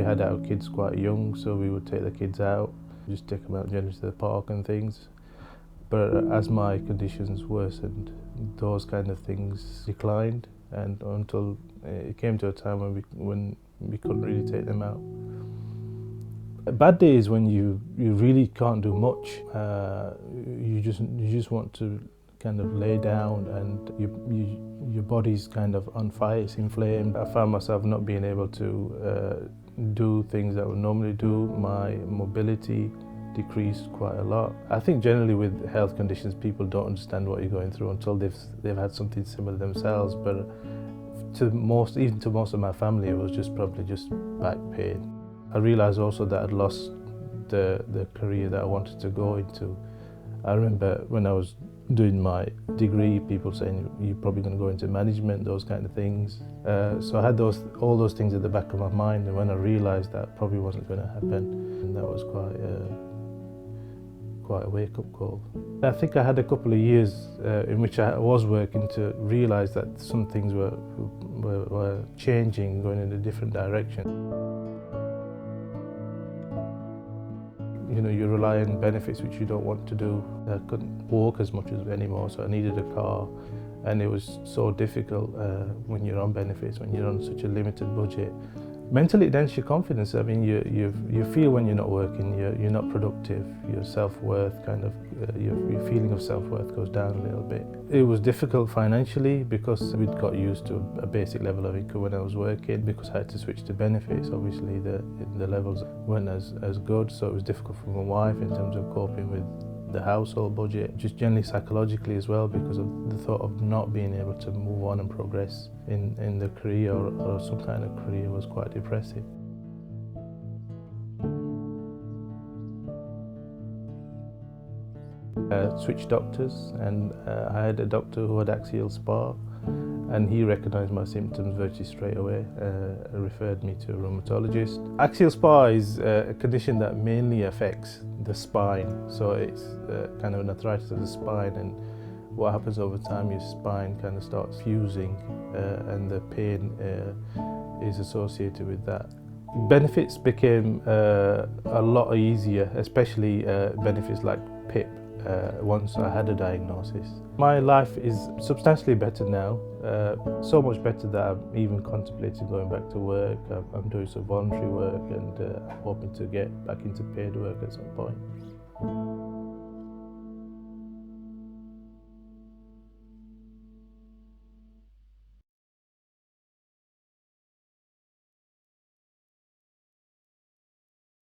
had our kids quite young, so we would take the kids out, just take them out generally to the park and things. But as my conditions worsened, those kind of things declined, and until it came to a time when we couldn't really take them out. A bad day is when you really can't do much. You just want to kind of lay down, and your body's kind of on fire, it's inflamed. I found myself not being able to do things that I would normally do. My mobility decreased quite a lot. I think generally with health conditions, people don't understand what you're going through until they've had something similar themselves. But even to most of my family, it was probably just back pain. I realised also that I'd lost the career that I wanted to go into. I remember when I was doing my degree, people saying you're probably going to go into management, those kind of things. So I had all those things at the back of my mind, and when I realised that probably wasn't going to happen, and that was quite a wake-up call. I think I had a couple of years in which I was working to realise that some things were changing, going in a different direction. You know, you rely on benefits which you don't want to do. I couldn't walk as much anymore, so I needed a car, and it was so difficult when you're on benefits, when you're on such a limited budget. Mentally, it dents your confidence. I mean, you feel when you're not working, you're not productive. Your self-worth your feeling of self-worth goes down a little bit. It was difficult financially because we'd got used to a basic level of income when I was working. Because I had to switch to benefits, obviously the levels weren't as good, so it was difficult for my wife in terms of coping with the household budget, just generally psychologically as well, because of the thought of not being able to move on and progress in the career or some kind of career was quite depressive. Switched doctors, and I had a doctor who had axial SPA, and he recognised my symptoms virtually straight away, referred me to a rheumatologist. Axial SPA is a condition that mainly affects the spine, so it's kind of an arthritis of the spine, and what happens over time, your spine kind of starts fusing, and the pain is associated with that. Benefits became a lot easier, especially benefits like PIP. Once I had a diagnosis. My life is substantially better now, so much better that I'm even contemplating going back to work. I'm doing some voluntary work, and hoping to get back into paid work at some point.